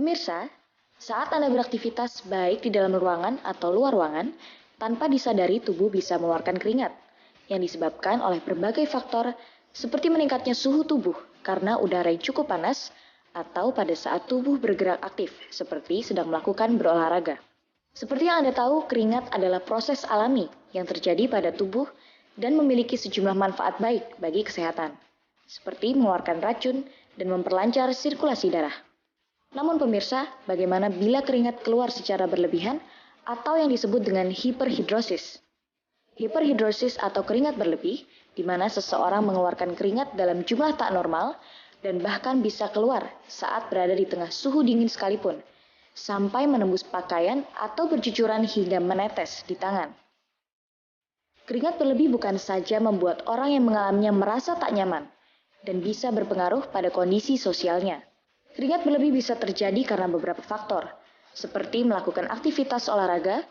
Pemirsa, saat Anda beraktivitas baik di dalam ruangan atau luar ruangan, tanpa disadari tubuh bisa mengeluarkan keringat yang disebabkan oleh berbagai faktor seperti meningkatnya suhu tubuh karena udara yang cukup panas atau pada saat tubuh bergerak aktif seperti sedang melakukan berolahraga. Seperti yang Anda tahu, keringat adalah proses alami yang terjadi pada tubuh dan memiliki sejumlah manfaat baik bagi kesehatan, seperti mengeluarkan racun dan memperlancar sirkulasi darah. Namun pemirsa, bagaimana bila keringat keluar secara berlebihan atau yang disebut dengan hiperhidrosis? Hiperhidrosis atau keringat berlebih, di mana seseorang mengeluarkan keringat dalam jumlah tak normal dan bahkan bisa keluar saat berada di tengah suhu dingin sekalipun, sampai menembus pakaian atau bercucuran hingga menetes di tangan. Keringat berlebih bukan saja membuat orang yang mengalaminya merasa tak nyaman dan bisa berpengaruh pada kondisi sosialnya. Keringat berlebih bisa terjadi karena beberapa faktor, seperti melakukan aktivitas olahraga,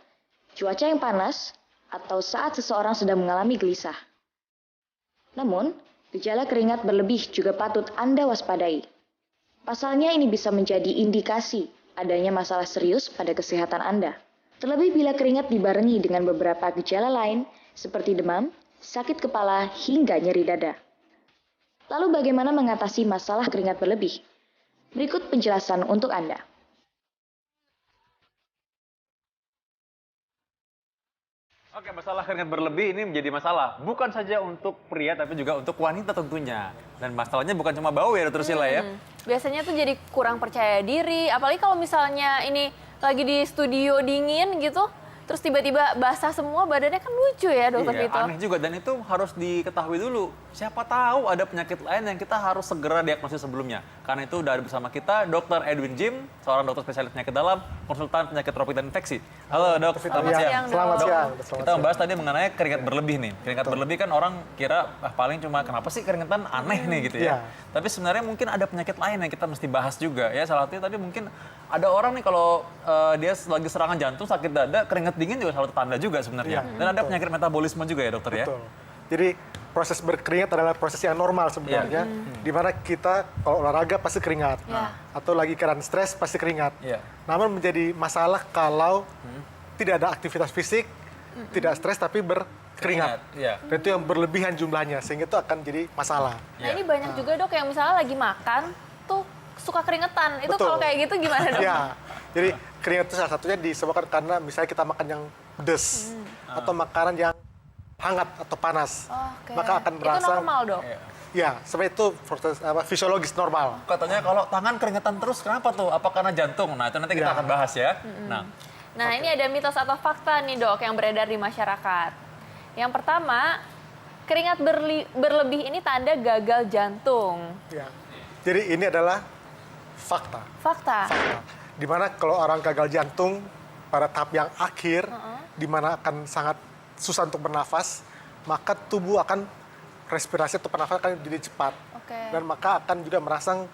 cuaca yang panas, atau saat seseorang sedang mengalami gelisah. Namun, gejala keringat berlebih juga patut Anda waspadai. Pasalnya ini bisa menjadi indikasi adanya masalah serius pada kesehatan Anda. Terlebih bila keringat dibarengi dengan beberapa gejala lain, seperti demam, sakit kepala, hingga nyeri dada. Lalu bagaimana mengatasi masalah keringat berlebih? Berikut penjelasan untuk Anda. Oke, masalah keringat berlebih ini menjadi masalah. Bukan saja untuk pria, tapi juga untuk wanita tentunya. Dan masalahnya bukan cuma bau ya, Dr. Sila ya. Biasanya tuh jadi kurang percaya diri. Apalagi kalau misalnya ini lagi di studio dingin gitu, terus tiba-tiba basah semua, badannya kan lucu ya, Dokter Iya, Vito. aneh juga. Dan itu harus diketahui dulu. Siapa tahu ada penyakit lain yang kita harus segera diagnosis sebelumnya. Karena itu udah ada bersama kita Dr. Edwin Jim, seorang dokter spesialis penyakit dalam, konsultan penyakit tropik dan infeksi. Halo dok, selamat siang. Selamat siang. Kita membahas tadi mengenai keringat berlebih nih. Keringat berlebih kan orang kira paling cuma kenapa sih keringetan aneh nih gitu ya. Tapi sebenarnya mungkin ada penyakit lain yang kita mesti bahas juga ya. Salah satunya tadi mungkin ada orang nih kalau dia lagi serangan jantung, sakit dada, keringat dingin juga salah satu tanda juga sebenarnya. Dan ada penyakit metabolisme juga ya dokter ya. Betul. Jadi proses berkeringat adalah proses yang normal sebenarnya, di mana kita kalau olahraga pasti keringat, atau lagi keadaan stres pasti keringat. Namun menjadi masalah kalau tidak ada aktivitas fisik, tidak stres tapi berkeringat. Dan itu yang berlebihan jumlahnya, sehingga itu akan jadi masalah. Nah ini banyak juga dok yang misalnya lagi makan tuh suka keringetan. Itu Betul. kalau kayak gitu gimana dok? Ya, jadi keringat itu salah satunya disebabkan karena misalnya kita makan yang pedas atau makanan yang hangat atau panas, maka akan merasa. Itu normal dok? Ya, sebenarnya itu proses fisiologis normal. Katanya kalau tangan keringetan terus kenapa tuh? Apa karena jantung? Nah itu nanti kita akan bahas ya. Nah ini ada mitos atau fakta nih dok yang beredar di masyarakat. Yang pertama, keringat berlebih ini tanda gagal jantung. Ya. Jadi ini adalah fakta. Fakta? Di mana kalau orang gagal jantung pada tahap yang akhir, di mana akan sangat susah untuk bernafas, maka tubuh akan respirasi atau pernafasan akan jadi cepat. Dan maka akan juga merangsang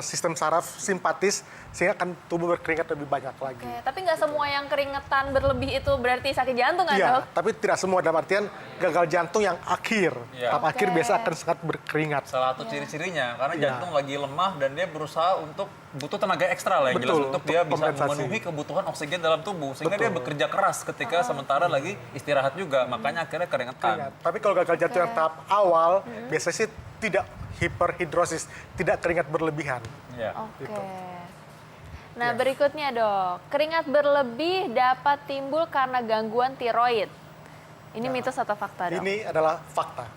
sistem saraf simpatis, sehingga akan tubuh berkeringat lebih banyak lagi. Tapi nggak semua yang keringetan berlebih itu berarti sakit jantung kan Iya, dok? tapi tidak semua, dalam artian gagal jantung yang akhir. Tahap akhir biasa akan sangat berkeringat. Salah satu ciri-cirinya, karena jantung lagi lemah dan dia berusaha untuk butuh tenaga ekstra lah yang jelas untuk dia bisa memenuhi kebutuhan oksigen dalam tubuh. Sehingga dia bekerja keras ketika sementara lagi istirahat juga, makanya akhirnya keringetan. Tapi kalau gagal jantung yang tahap awal, biasanya sih tidak hiperhidrosis, tidak keringat berlebihan. Oke. Nah berikutnya dok, keringat berlebih dapat timbul karena gangguan tiroid. Ini mitos atau fakta dok? Ini adalah fakta.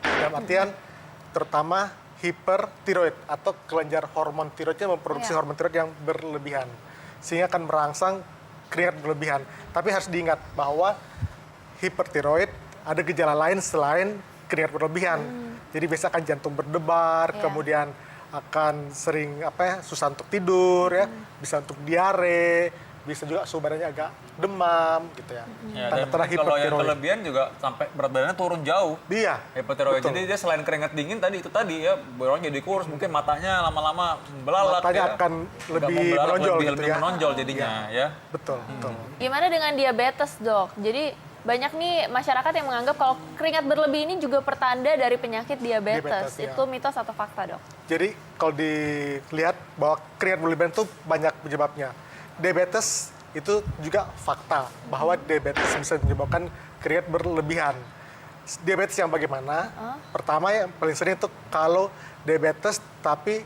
Dalam artian terutama hipertiroid atau kelenjar hormon tiroidnya memproduksi hormon tiroid yang berlebihan, sehingga akan merangsang keringat berlebihan. Tapi harus diingat bahwa hipertiroid ada gejala lain selain keringat berlebihan. Jadi biasa akan jantung berdebar, kemudian akan sering susah untuk tidur ya, bisa untuk diare, bisa juga suhu badannya agak demam gitu ya. Dan kalau yang kelebihan juga sampai berat badannya turun jauh. Iya. Hipertiroid. Jadi dia selain keringat dingin tadi ya, orang jadi kurus, mungkin matanya lama-lama belalak. Matanya akan lebih menonjol gitu lebih ya. menonjol jadinya ya. Betul. Gimana dengan diabetes dok? Jadi banyak nih masyarakat yang menganggap kalau keringat berlebih ini juga pertanda dari penyakit diabetes. Diabetes, ya. Itu mitos atau fakta, Dok? Jadi kalau dilihat bahwa keringat berlebihan itu banyak penyebabnya. Diabetes itu juga fakta bahwa diabetes bisa menyebabkan keringat berlebihan. Diabetes yang bagaimana? Pertama yang paling sering itu kalau diabetes tapi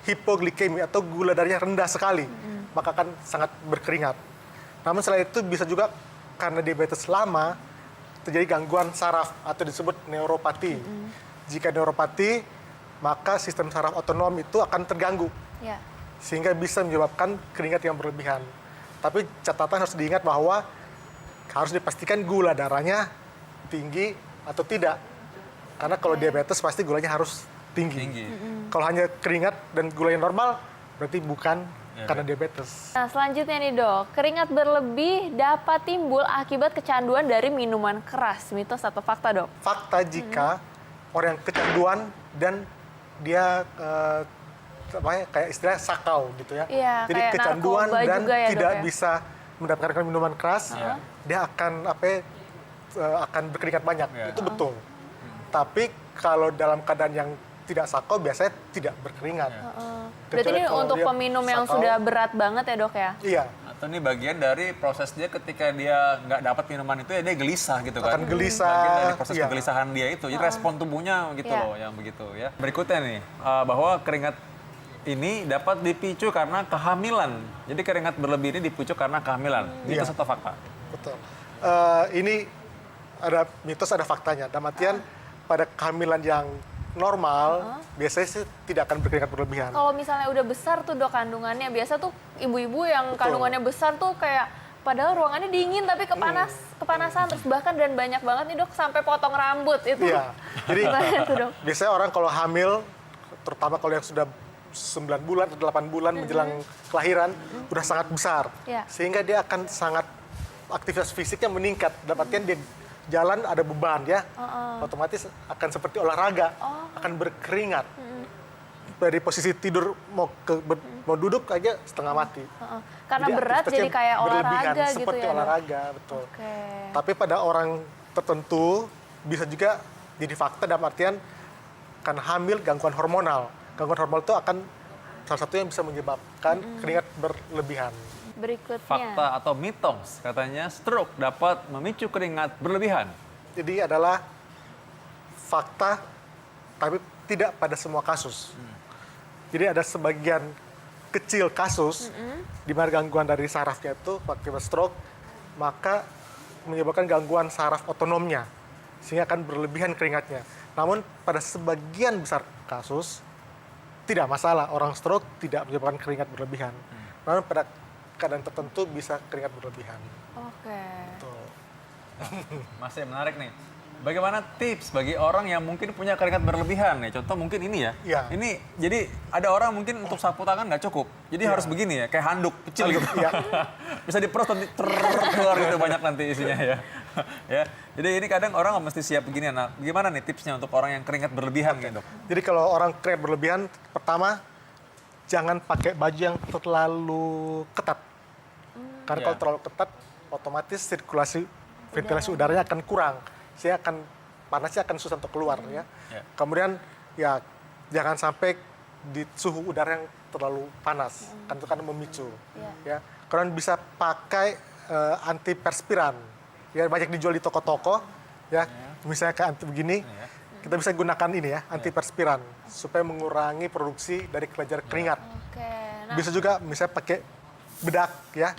hipoglikemi atau gula darahnya rendah sekali, maka akan sangat berkeringat. Namun selain itu bisa juga karena diabetes lama terjadi gangguan saraf atau disebut neuropati. Jika neuropati, maka sistem saraf otonom itu akan terganggu Ya. sehingga bisa menyebabkan keringat yang berlebihan. Tapi catatan harus diingat bahwa harus dipastikan gula darahnya tinggi atau tidak. Karena kalau diabetes pasti gulanya harus tinggi. Kalau hanya keringat dan gulanya normal, berarti bukan karena diabetes. Nah, selanjutnya nih, Dok. Keringat berlebih dapat timbul akibat kecanduan dari minuman keras. Mitos atau fakta, Dok? Fakta jika orang yang kecanduan dan dia kayak istilah sakau gitu ya. Iya, Jadi kayak kecanduan narkoba dan juga ya, Dok, tidak ya? bisa mendapatkan minuman keras, dia akan akan berkeringat banyak. Iya. Itu betul. Tapi kalau dalam keadaan yang tidak sakau biasanya tidak berkeringat. Berarti Kecuali ini kalau untuk dia peminum yang sakau, sudah berat banget ya, Dok, ya? Iya, Atau ini bagian dari proses dia ketika dia nggak dapat minuman itu ya dia gelisah gitu kan. Akan gelisah, Bagian dari proses iya. kegelisahan dia itu. Jadi respon tubuhnya gitu Iya. loh yang begitu ya. Berikutnya nih, bahwa keringat ini dapat dipicu karena kehamilan. Jadi keringat berlebih ini dipicu karena kehamilan. Mitos Iya. atau fakta? betul. Ini ada mitos, ada faktanya. Dalam artian pada kehamilan yang normal, biasanya sih tidak akan berkeringat berlebihan. Kalau misalnya udah besar tuh, Dok, kandungannya. Biasa tuh ibu-ibu yang Betul. kandungannya besar tuh kayak padahal ruangannya dingin tapi kepanasan terus bahkan dan banyak banget nih, Dok, sampai potong rambut itu. Iya, jadi Gimana tuh, Dok? biasanya orang kalau hamil, terutama kalau yang sudah 9 bulan atau 8 bulan menjelang kelahiran, udah sangat besar. Iya. Sehingga dia akan sangat, aktivitas fisiknya meningkat. Dalam artian dia jalan ada beban ya, otomatis akan seperti olahraga, akan berkeringat. Dari posisi tidur mau duduk aja setengah mati. Karena Jadi berat aktivitasnya jadi kayak berlebihan, olahraga gitu seperti ya, Dok? olahraga, betul. Oke. Tapi pada orang tertentu bisa juga jadi fakta dalam artian karena hamil gangguan hormonal. Gangguan hormonal itu akan salah satu yang bisa menyebabkan keringat berlebihan. Berikutnya. Fakta atau mitos, katanya stroke dapat memicu keringat berlebihan. Jadi adalah fakta, tapi tidak pada semua kasus. Jadi ada sebagian kecil kasus di mana gangguan dari sarafnya itu akibat stroke, maka menyebabkan gangguan saraf otonomnya, sehingga akan berlebihan keringatnya. Namun pada sebagian besar kasus tidak masalah, orang stroke tidak menyebabkan keringat berlebihan. Namun pada keadaan tertentu bisa keringat berlebihan. Oke. Tuh. Masih menarik nih. Bagaimana tips bagi orang yang mungkin punya keringat berlebihan nih? Contoh mungkin ini ya. Iya. Ini jadi ada orang mungkin untuk sapu tangan nggak cukup. Jadi harus begini ya, kayak handuk kecil gitu. Iya. Bisa diperos nanti keluar gitu banyak nanti isinya ya. Ya. Jadi ini kadang orang mesti siap begini. Nah, gimana nih tipsnya untuk orang yang keringat berlebihan gitu, Dok? Jadi kalau orang keringat berlebihan, pertama jangan pakai baju yang terlalu ketat. Karena kalau Iya. terlalu ketat, otomatis sirkulasi ventilasi udaranya akan kurang. Sehingga panasnya akan susah untuk keluar ya. Iya. Kemudian ya jangan sampai di suhu udara yang terlalu panas, kan itu kan memicu. Ya. Kemudian bisa pakai antiperspiran. Ya banyak dijual di toko-toko ya. Misalnya kayak anti begini, kita bisa gunakan ini ya, antiperspiran supaya mengurangi produksi dari kelenjar keringat. Oke. Nah, Bisa juga misalnya pakai bedak ya.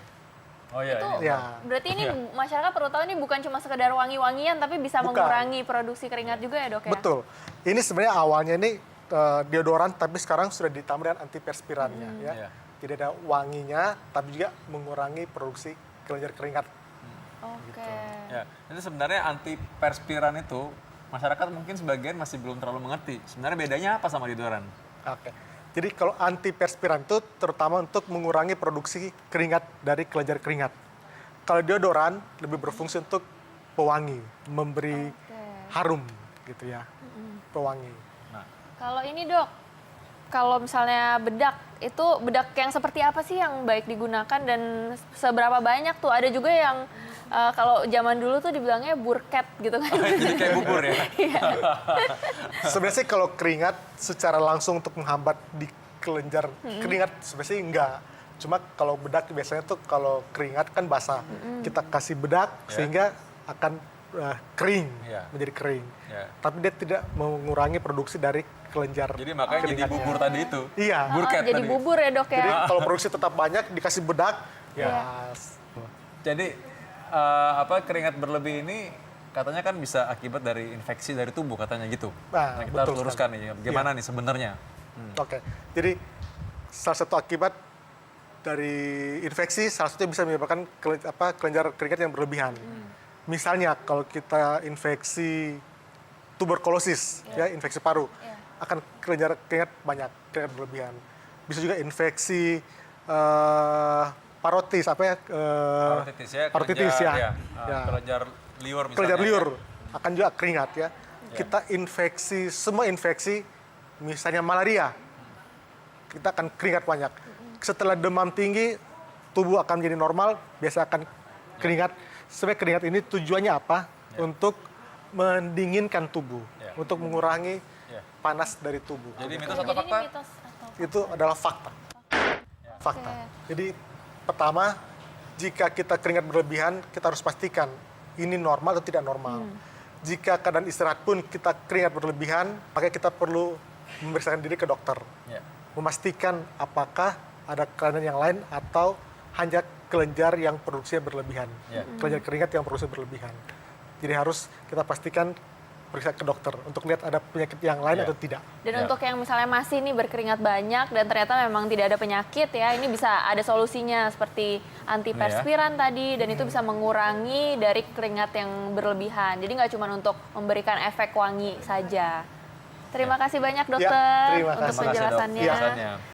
Oh iya. itu ini. Ya. berarti ini Iya. masyarakat perlu tahu ini bukan cuma sekedar wangi-wangian tapi bisa Bukan. mengurangi produksi keringat juga ya, Dok, ya? Betul. Ini sebenarnya awalnya ini deodoran, tapi sekarang sudah ditambah dengan antiperspirannya ya. Iya. Tidak ada wanginya, tapi juga mengurangi produksi kelenjar keringat. Oke. Ya, itu sebenarnya antiperspiran itu masyarakat mungkin sebagian masih belum terlalu mengerti. Sebenarnya bedanya apa sama deodoran? Oke. Jadi kalau antiperspiran itu terutama untuk mengurangi produksi keringat dari kelenjar keringat. Kalau deodoran lebih berfungsi untuk pewangi, memberi harum gitu ya, pewangi. Nah, Kalau ini, Dok, kalau misalnya bedak, itu bedak yang seperti apa sih yang baik digunakan dan seberapa banyak tuh? Ada juga yang Kalau zaman dulu tuh dibilangnya burket gitu kan. Jadi kayak bubur ya. Sebenarnya sih kalau keringat secara langsung untuk menghambat di kelenjar keringat sebenarnya sih enggak. Cuma kalau bedak biasanya tuh kalau keringat kan basah. Kita kasih bedak sehingga akan kering, menjadi kering. Tapi dia tidak mengurangi produksi dari kelenjar Jadi makanya jadi keringatnya. bubur tadi itu. Iya. Burket Jadi tadi. bubur ya dok ya. Jadi kalau produksi tetap banyak dikasih bedak, Jadi keringat berlebih ini katanya kan bisa akibat dari infeksi dari tubuh katanya gitu. Nah, Nah, kita harus betul luruskan nih, gimana nih sebenarnya? Oke, jadi salah satu akibat dari infeksi salah satunya bisa menyebabkan kelenjar keringat yang berlebihan. Misalnya kalau kita infeksi tuberkulosis, ya infeksi paru, akan kelenjar keringat banyak, keringat berlebihan. Bisa juga infeksi parotis, Parotitis ya, parotitis ya. kelenjar liur misalnya. Kelenjar liur akan juga keringat ya. Kita infeksi, semua infeksi, misalnya malaria, kita akan keringat banyak. Setelah demam tinggi, tubuh akan menjadi normal, biasa akan keringat. Sebenarnya keringat ini tujuannya apa? Untuk mendinginkan tubuh, untuk mengurangi panas dari tubuh. Jadi mitos atau Jadi ini fakta? mitos atau Itu adalah fakta. Fakta. Jadi pertama, jika kita keringat berlebihan, kita harus pastikan ini normal atau tidak normal. Jika keadaan istirahat pun kita keringat berlebihan, maka kita perlu memeriksakan diri ke dokter. Memastikan apakah ada kelainan yang lain atau hanya kelenjar yang produksinya berlebihan. Kelenjar keringat yang produksinya berlebihan. Jadi harus kita pastikan periksa ke dokter untuk lihat ada penyakit yang lain atau tidak. Dan untuk yang misalnya masih nih berkeringat banyak dan ternyata memang tidak ada penyakit ya, ini bisa ada solusinya seperti antiperspiran tadi, dan itu bisa mengurangi dari keringat yang berlebihan. Jadi nggak cuma untuk memberikan efek wangi saja. Terima kasih banyak dokter terima untuk kasih. penjelasannya. Terima kasih, Dok.